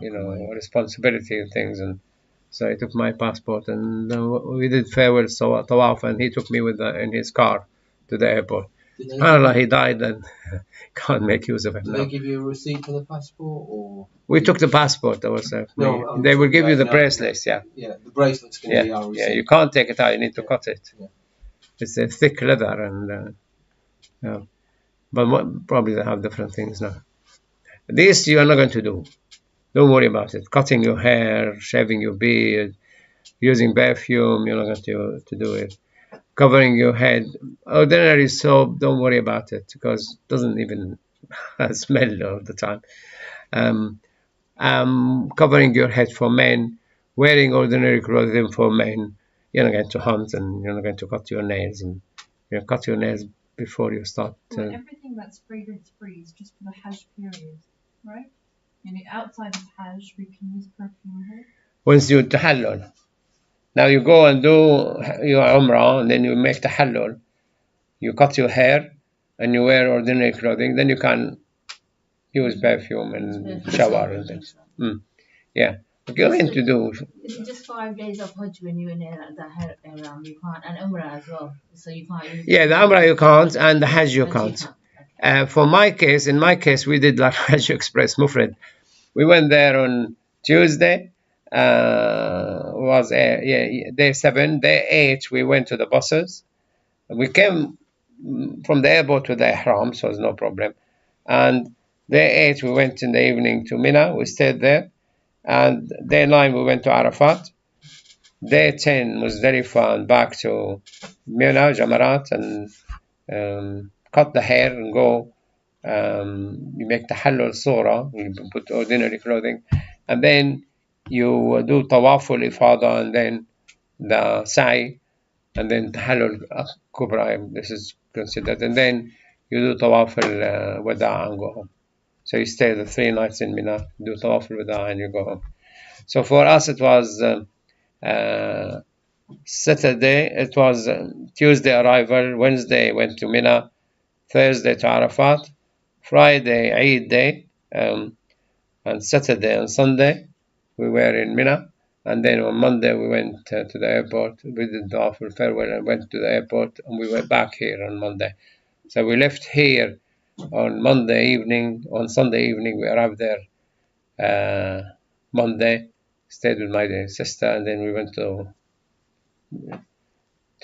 responsibility and things, and so he took my passport, and we did farewell tawaf, and he took me in his car to the airport. SubhanAllah, he died, and can't make use of it. Did they give you a receipt for the passport, or? We took the passport ourselves. No, they will give you the bracelets, yeah. Yeah, the bracelets can be our receipt. Yeah, you can't take it out, you need to cut it. Yeah. It's a thick leather, and but probably they have different things now. This you are not going to do. Don't worry about it. Cutting your hair, shaving your beard, using perfume, you're not going to do it. Covering your head, ordinary soap, don't worry about it because it doesn't even smell all the time. Covering your head for men, wearing ordinary clothing for men. You're not going to hunt and you're not going to cut your nails, and you know, cut your nails before you start. Well, everything that's fragrance free is just for the Hajj period, right? And outside of Hajj, we can use perfume here. Once you tahallul, now you go and do your umrah, and then you make tahallul. You cut your hair and you wear ordinary clothing, then you can use perfume and shower and things. Yeah. What you're going to do. Is it just 5 days of Hajj when you're in the you can't, and Umrah as well, so you can't use Yeah, the Umrah you can't, and the Hajj you can't. For my case, in my case, we did like Hajj Express Mufrid. We went there on Tuesday. Was day 7. Day 8, we went to the buses. We came from the airport to the Ihram, so it's no problem. And day 8, we went in the evening to Mina. We stayed there. And day 9, we went to Arafat. Day 10 was very fun, back to Mina, Jamarat, and cut the hair and go. You make Tahallul Surah, you put ordinary clothing, and then you do Tawaful Ifada, and then the Sa'i, and then Tahallul Kubra, this is considered, and then you do Tawaful Wada and go home. So you stay the 3 nights in Mina, do Tawaful Wada, and you go home. So for us it was Saturday, it was Tuesday arrival, Wednesday went to Mina, Thursday to Arafat, Friday Eid day, and Saturday and Sunday we were in Mina, and then on Monday we went to the airport. We did the awful farewell and went to the airport, and we went back here on Monday. So we left here on Monday evening. On Sunday evening we arrived there Monday, stayed with my sister, and then we went to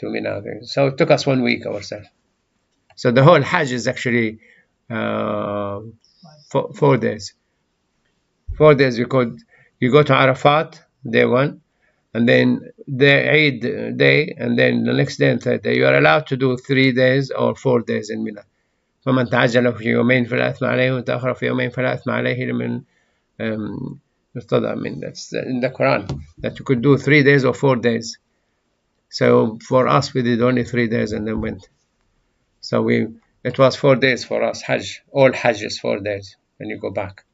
Mina. So it took us 1 week ourselves. So the whole Hajj is actually 4 days. 4 days you go to Arafat day 1, and then the Eid day, and then the next day and third day. You are allowed to do 3 days or 4 days in Mina. فمن تعجل في يومين فلا إثم عليه وتأخر في يومين فلا إثم عليه لمن يرتضى. I mean, that's in the Quran that you could do 3 days or 4 days. So for us we did only 3 days and then went. So it was 4 days for us. Hajj, all Hajj is 4 days when you go back.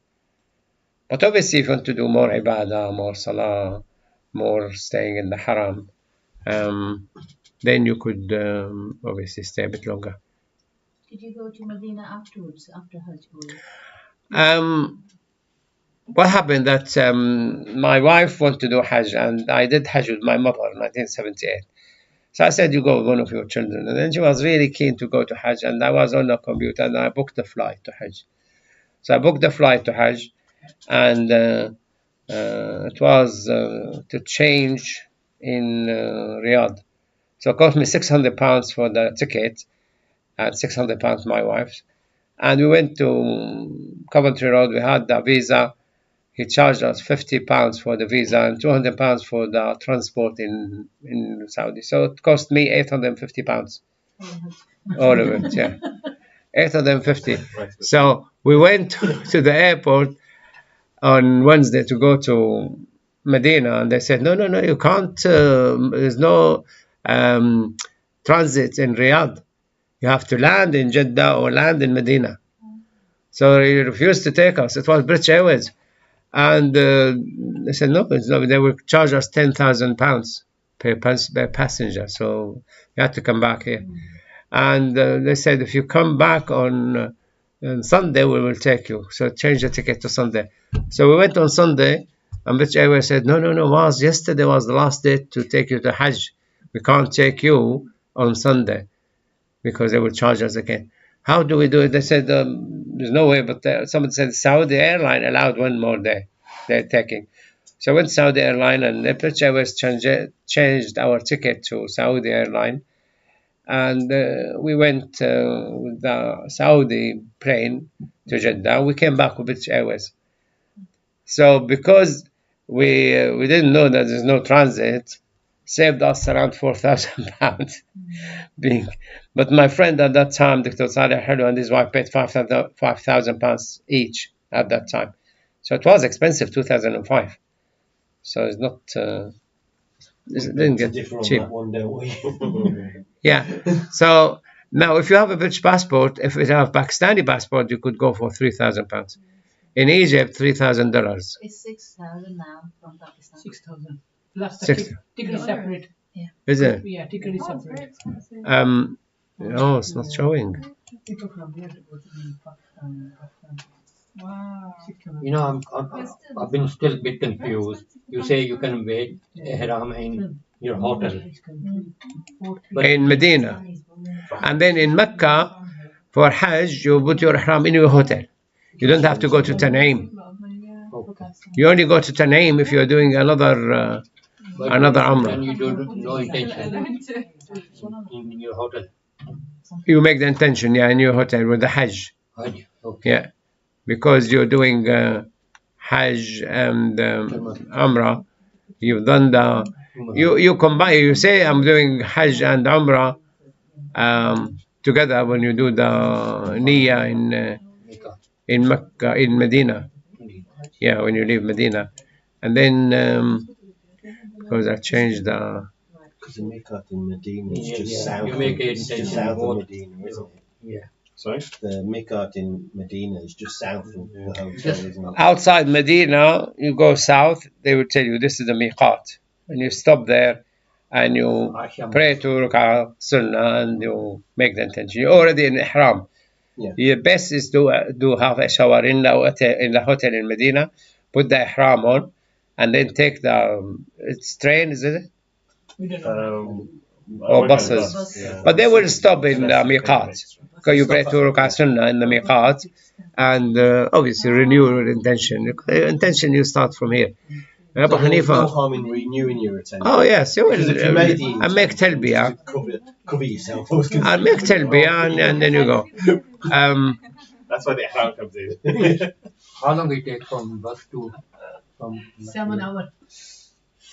But obviously if you want to do more ibadah, more salah, more staying in the haram, then you could obviously stay a bit longer. Did you go to Medina afterwards, after Hajj? What happened that my wife wanted to do Hajj, and I did Hajj with my mother in 1978. So I said, you go with one of your children. And then she was really keen to go to Hajj, and I was on the computer, and I booked the flight to Hajj. So I booked the flight to Hajj, and it was to change in Riyadh. So it cost me £600 for the ticket, and £600 my wife's. And we went to Coventry Road. We had the visa. He charged us £50 for the visa and £200 for the transport in Saudi. So it cost me £850. All of it, yeah. 850. So we went to the airport on Wednesday to go to Medina, and they said, no, you can't. There's no transit in Riyadh. You have to land in Jeddah or land in Medina. So he refused to take us. It was British Airways. And they said, no, they will charge us £10,000 per passenger. So you had to come back here. And they said, if you come back on Sunday, we will take you. So change the ticket to Sunday. So we went on Sunday, and British Airways said, no, yesterday was the last day to take you to Hajj. We can't take you on Sunday because they will charge us again. How do we do it? They said, there's no way, but someone said Saudi Airline allowed 1 more day they're taking. So I went to Saudi Airline, and British Airways changed our ticket to Saudi Airline, and we went with the Saudi plane to Jeddah. We came back with British Airways. So because we didn't know that there's no transit, saved us around £4,000 being. But my friend at that time, Dr. Saleh Hello, and his wife paid £5,000 each at that time. So it was expensive, 2005. So it's not. It didn't get cheap. One day, were you? Yeah. So now, if you have a British passport, if you have a Pakistani passport, you could go for £3,000. In Egypt, $3,000. It's 6,000 now from Pakistan. 6,000. Plus the Six. ticket is separate. Is it? Yeah, ticket is Oh, it's very separate. expensive. No, it's not showing. People from here to go to Pakistan. Wow. 6,000. You know, I've been still a bit confused. You say you can wait ihram in your hotel. In Medina. And then in Mecca, for Hajj, you put your ihram in your hotel. You don't have to go to Tan'im. You only go to Tan'im if you're doing another But Umrah. when you do no intention in your hotel. You make the intention, in your hotel with the Hajj. Hajj, okay. Yeah, because you're doing Hajj and Umrah. You've done you combine. You say I'm doing Hajj and Umrah together when you do the Niyyah in Mecca, in Medina. Yeah, when you leave Medina, and then because I changed the. Because the Miqat in Medina is just Yeah. south. You make it It's intention just south of both. Medina, isn't it? Yeah. Sorry? The Miqat in Medina is just south of the hotel, isn't it? Outside Medina, you go south. They will tell you this is the miqat, and you stop there, and you pray to Ruk'ah Sunnah, and you make the intention. You're already in ihram. Yeah. Your best is to do have a shower in the hotel in Medina, put the ihram on, and then take the it's train, is it? We don't know. Or buses. Yeah. But they will stop in the miqat. Because you pray to Ruk'ah Sunnah in the miqat, and obviously renew your intention. The intention you start from here. Abu So there's no Hanifa. harm in renewing your attention. Oh yes, you will. Because if you made the And make talbiyah. cover yourself. I was gonna And say. make talbiyah, and then you go. That's why the ihram comes in. How long it take from bus to from 7 hours.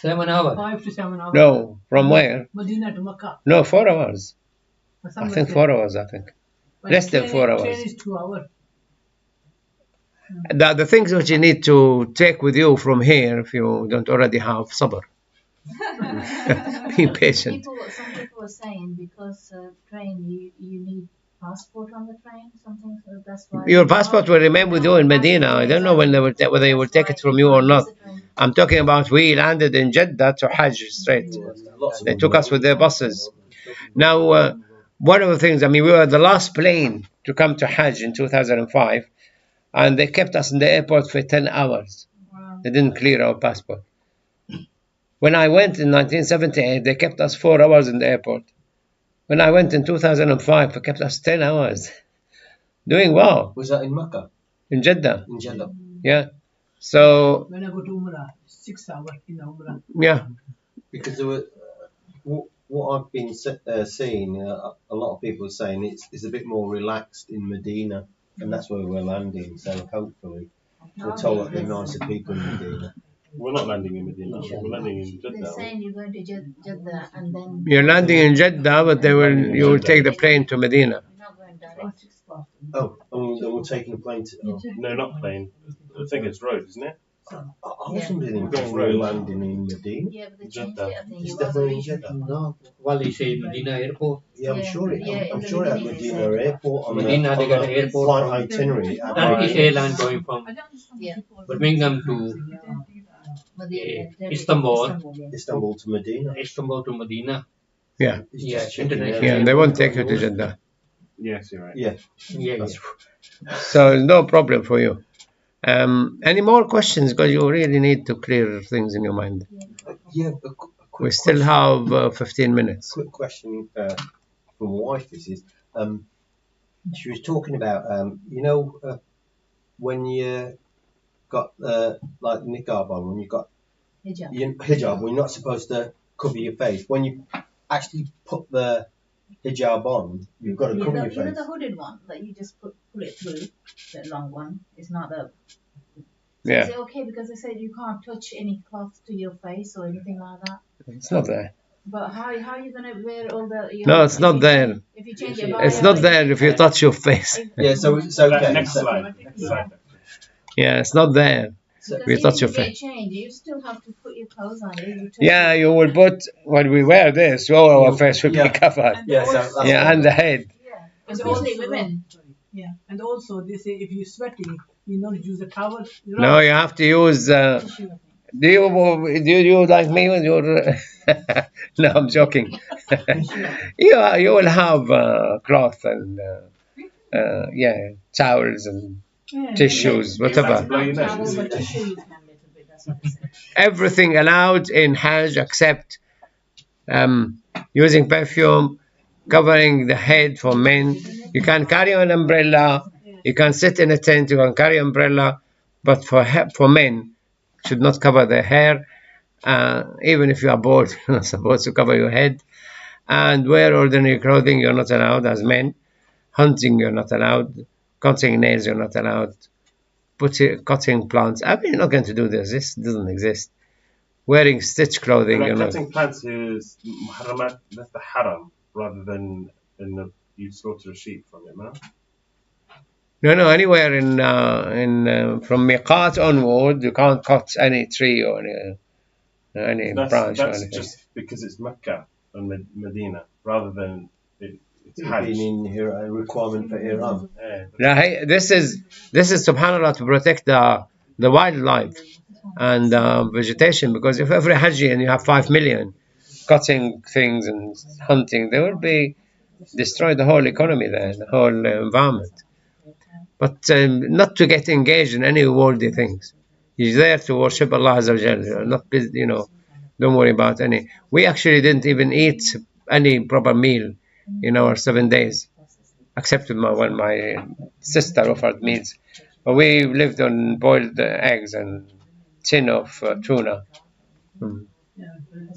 7 hours? 5 to 7 hours. No, from where? Medina to Makkah. No, 4 hours. Or I somewhere think there. 4 hours. I think But less than train- 4 hours. Train is 2 hours. The things which you need to take with you from here, if you don't already have sabr. Be patient. Some people were saying because train you need passport on the train, something, so that's why. Your passport will remain with you in Medina. I don't know when they will whether they will take it from you or not. I'm talking about we landed in Jeddah to Hajj straight. They took us with their buses. Now, one of the things, we were the last plane to come to Hajj in 2005, and they kept us in the airport for 10 hours. Wow. They didn't clear our passport. When I went in 1978, they kept us 4 hours in the airport. When I went in 2005, they kept us 10 hours. Doing well Was that in Mecca? in Jeddah. In Jeddah? Yeah. So, When I go to Umrah, 6 hours in the Umrah. yeah. Because there were, what I've been seeing, a lot of people are saying it's a bit more relaxed in Medina, and that's where we're landing. So hopefully, we're told that they're nicer people in Medina. We're not landing in Medina. We're landing in They're Jeddah. saying you're going to Jeddah and then. You're landing in Jeddah, but you will take the plane to Medina. You're not going direct. Oh, and we're taking a plane to. Oh. No, not plane. I think it's road, isn't it? I was wondering if Going we're road. landing in Medina. Yeah, but they changed Jeddah. it. I think It's it was definitely in originally. Jeddah. No. Well, they say Medina Airport. Yeah, I'm Yeah, sure it. yeah, I'm in the sure it had beginning they Medina said- Airport on Medina, they got the airport flight from itinerary. at Turkish Bahrain. Airlines going from I don't understand Yeah. people. Birmingham to They don't do that. But they- Istanbul. yeah. Istanbul to Medina. Istanbul to Medina. Yeah. It's Yeah, just checking international. out. Yeah, they won't take you to Jeddah. Yes, you're right. Yeah. Yeah, yeah. So no problem for you. Any more questions? Because you really need to clear things in your mind. Yeah. We still have 15 minutes. Quick question from my wife. This is. She was talking about when you got like niqab on, when you got Hijab. your hijab, when you're not supposed to cover your face. When you actually put the hijab on, you've got to cover your You know face. the hooded one that you just pull it through, the long one. It's not a. So Yeah. is it okay because they said you can't touch any cloth to your face or anything like that? It's not there. But how are you gonna wear all the? No, it's not there. If you change your bio, It's not there if you touch your face. Yeah, so it's okay. Next So- slide. Next slide. Yeah, it's not there. so- We touch your you get face. changed, you still have to put your clothes on. You touch Yeah, your- you will put, when we wear this, all our face will be Yeah. covered. yeah, so that's Yeah, and the head. Yeah, And especially also- women. Yeah, and also they say if you're sweating, you don't use a towel. No, you have to use, Tissue. do you like me with your, no, I'm joking. you will have cloth and, yeah, towels and tissues, whatever. Blow your nose. Travel, but tissue you can a little bit, that's what they say. Everything allowed in Hajj except using perfume, covering the head for men. You can carry an umbrella, you can sit in a tent, you can carry umbrella, but for men, should not cover their hair. Even if you are bored, you're not supposed to cover your head. And wear ordinary clothing, you're not allowed as men. Hunting, you're not allowed. Cutting nails, you're not allowed. Cutting plants. I mean, you're not going to do this. This doesn't exist. Wearing stitched clothing, Like you're not. cutting plants is muharramat, that's the haram, rather than you slaughter a sheep from it, no? No, anywhere in from Miqat onward, you can't cut any tree or any branch or That's anything. just because it's Mecca and Medina, rather than it's It's Hajj. been in here a requirement for Iran. Yeah. Now, hey, this is subhanallah to protect the wildlife and vegetation, because if every Hajji and you have 5 million cutting things and hunting, they will be destroy the whole economy there, the whole environment. But not to get engaged in any worldly things. He's there to worship Allah Azza wa Jalla, not don't worry about any. We actually didn't even eat any proper meal in our 7 days, except when my sister offered meals. But we lived on boiled eggs and tin of tuna,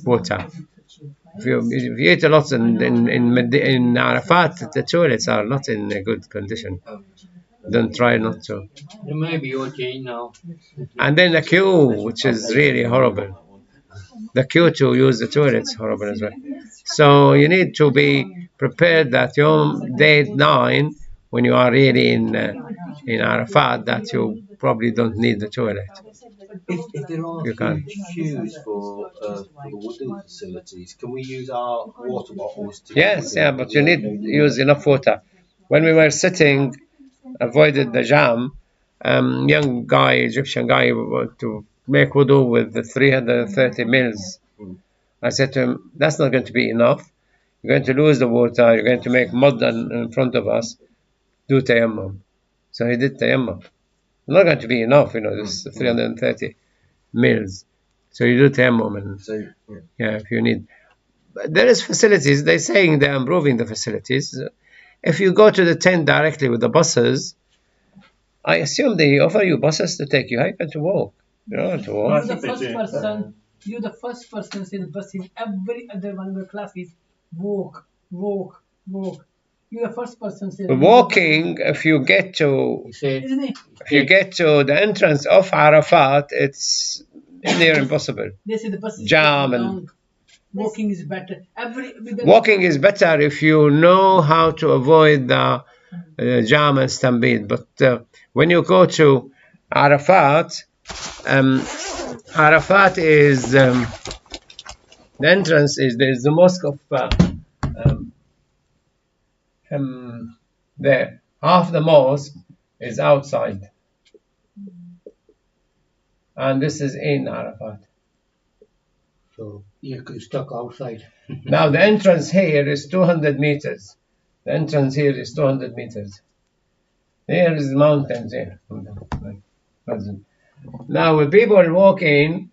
water. If you eat a lot in Arafat, the toilets are not in a good condition. Don't try not to. It may be okay now. And then the queue, which is really horrible. The queue to use the toilets horrible as well. So you need to be prepared that your day 9, when you are really in Arafat, that you probably don't need the toilet. If there are You can. queues for the wudu facilities, can we use our water bottles to Yes, yeah, but you need to use enough water. When we were sitting, avoided the jam, young guy, Egyptian guy, to make wudu with the 330 mils. I said to him, that's not going to be enough. You're going to lose the water. You're going to make mud in front of us. Do tayammum. So he did tayammum. Not going to be enough, this 330 mils. So you do tayammum, and So, yeah, if you need. But there is facilities. They're saying they're improving the facilities. If you go to the tent directly with the buses, I assume they offer you buses to take you. How you going to walk? You don't want to walk. You're the first person in the bus in every other one of the classes. Walk. You're the first person saying. Walking, if you get to He said, Isn't it? the entrance of Arafat, it's near impossible. They say the bus is Jam and- long. Walking is better. Walking is better if you know how to avoid the jam and stampede. But when you go to Arafat, Arafat is the entrance is there's the mosque of there. Half the mosque is outside, and this is in Arafat. so you're stuck outside. Now the entrance here is 200 meters. The entrance here is 200 meters. Here is the mountains here. Now when people walk in,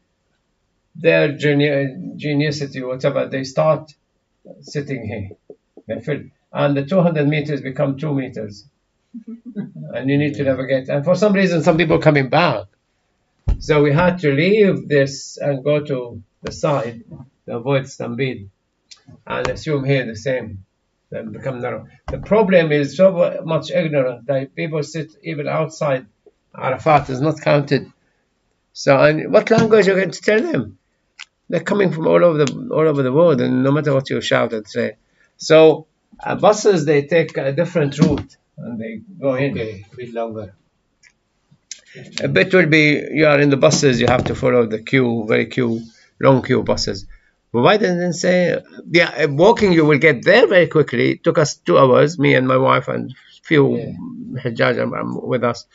their geniusity, whatever, they start sitting here. They fill, and the 200 meters become 2 meters. And you need to navigate. And for some reason, some people coming back. So we had to leave this and go to the side to avoid stampede. And assume here the same They become narrow. The problem is so much ignorant that people sit even outside Arafat is not counted. So, and what language are you going to tell them? They're coming from all over the world, and no matter what you shout and say. So, buses, they take a different route and they go in. Okay, a bit longer. A bit will be, you are in the buses, you have to follow the queue, long queue buses. But why didn't they say, yeah, walking you will get there very quickly. It took us 2 hours, me and my wife and few Hajjaj with us.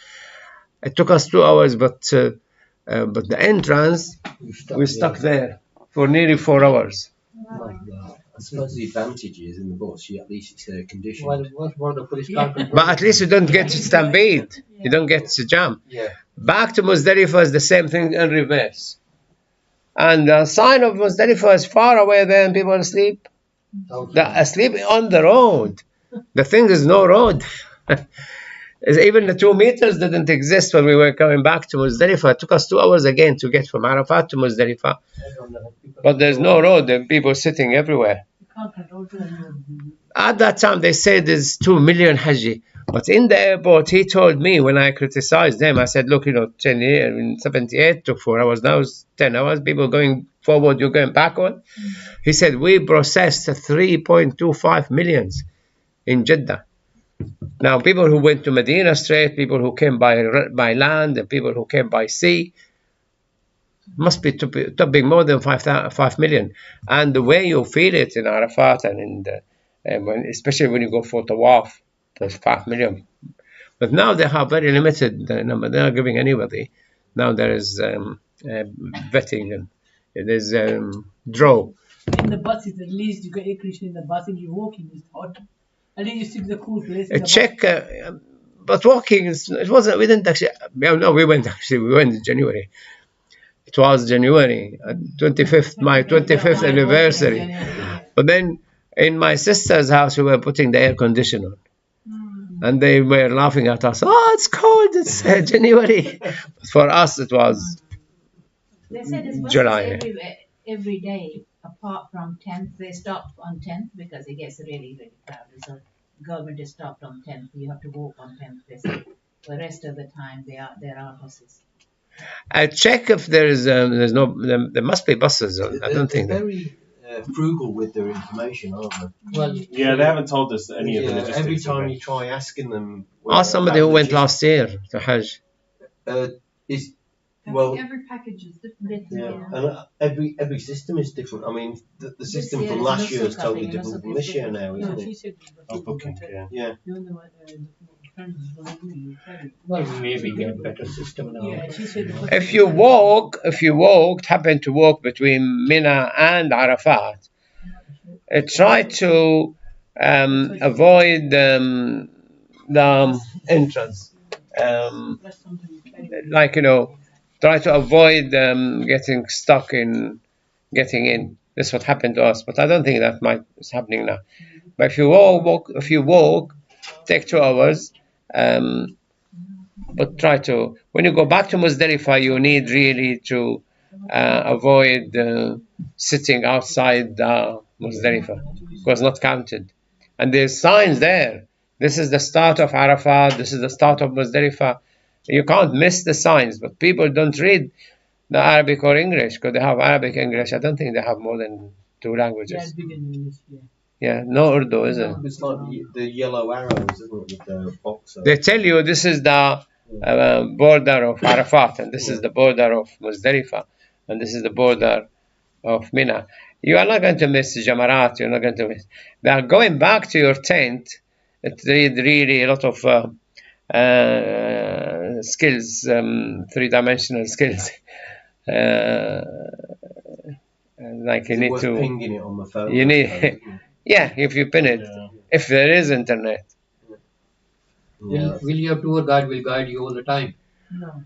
It took us 2 hours, but the entrance, we stuck there for nearly 4 hours. My God. I suppose the advantage is in the bus, at least it's air conditioned. Well, what the police car control? But at least you don't get stampede. You don't get jam. Yeah. Back to Muzdalifah is the same thing in reverse. And the sign of Muzdalifah is far away there and people asleep. They're asleep on the road. The thing is no road. Even the 2 meters didn't exist when we were coming back to Muzdalifah. It took us 2 hours again to get from Arafat to Muzdalifah. But there's no road. There are people sitting everywhere. At that time, they said there's 2 million Hajji. But in the airport, he told me when I criticized them, I said, look, 10 years, in 78 took 4 hours. Now it's 10 hours. People going forward, you're going backward. He said, we processed 3.25 millions in Jeddah. Now, people who went to Medina straight, people who came by land, and people who came by sea, must be topping more than 5 million. And the way you feel it in Arafat and especially when you go for Tawaf, there's 5 million. But now they have very limited number. They're not giving anybody. Now there is vetting and there's draw. In the buses, at least you get air conditioning in the bus and you're walking, it's hot. At least you stick the cool place. Check, but walking, it wasn't, we didn't actually, no, we went in January. It was January, 25th, my 25th anniversary. But then in my sister's house, we were putting the air conditioner on. And they were laughing at us. Oh, it's cold, it's January. But for us, it was They said it's July. every day, apart from 10th. They stop on 10th because it gets really, really crowded. So government is stopped on 10th. You have to walk on 10th. They say. The rest of the time, there are buses. I check if there's no, there must be buses. I don't think they're very frugal with their information, aren't they? Well, Yeah, they haven't told us any of the logistics. Every of time it. you try asking them. Ask somebody who went last year to Hajj. Is I well, think every package is different. yeah, and every system is different. I mean, the system year from is last year is Nusuk, I totally think, different Nusuk from is this year different. now, No, isn't she it? said Oh, booking, yeah. Yeah. Even the friends was doing, you tell me. well, maybe get better system now. Yeah, she said. If you happen to walk between Mina and Arafat, try to avoid the entrance. Like, try to avoid getting stuck in getting in. This is what happened to us, but I don't think that is happening now. But if you walk, take 2 hours. But try to, when you go back to Muzdalifah, you need really to avoid sitting outside Muzdalifah, because not counted. And there's signs there. This is the start of Arafat. This is the start of Muzdalifah. You can't miss the signs, but people don't read the Arabic or English, because they have Arabic, English. I don't think they have more than 2 Yeah, languages. it's big in English, yeah. Yeah, no Urdu, is it? It's like the yellow arrows, isn't it, with the box? They tell you this is the border of Arafat, and this is the border of Muzdalifah, and this is the border of Mina. You are not going to miss Jamarat. You're not going to miss. Now, going back to your tent, it really a lot of skills, 3-dimensional skills. Like you need Worth to. pinging it on the phone. You need. Yeah, if you pin it, if there is internet. Yeah. Will your tour guide will guide you all the time? No.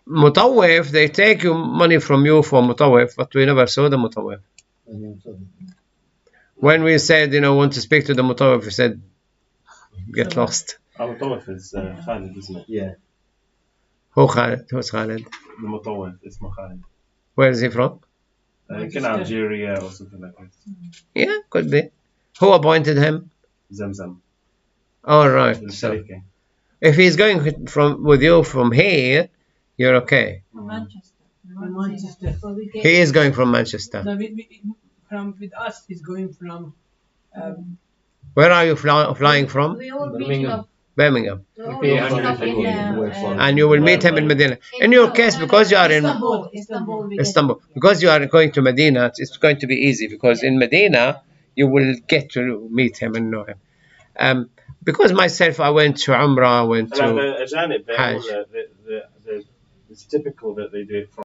Mutawif, they take you money from you for Mutawif, but we never saw the Mutawif. When we said, want to speak to the Mutawif, we said, get lost. Our Mutawif is Khalid, isn't it? Yeah. Who Khalid? Who's Khalid? The Mutawif is Khalid. Where is he from? I think in Algeria or something like that. Yeah, could be. Who appointed him? Zamzam. All right. in So Sharika. if he's going from with you from here, you're okay. From Manchester. We From won't see Manchester. So we get He is going from Manchester. No, from with us, he's going from. Where are you flying from? we all meeting Birmingham. up. Birmingham. We all pay meeting up in 120. And you will meet him in Medina. In your case, because you are in Istanbul, we get- Istanbul, because you are going to Medina, it's going to be easy because in Medina you will get to meet him and know him. Because myself, I went to Umrah, I went And to الأجانب, Hajj. it's typical that they do it from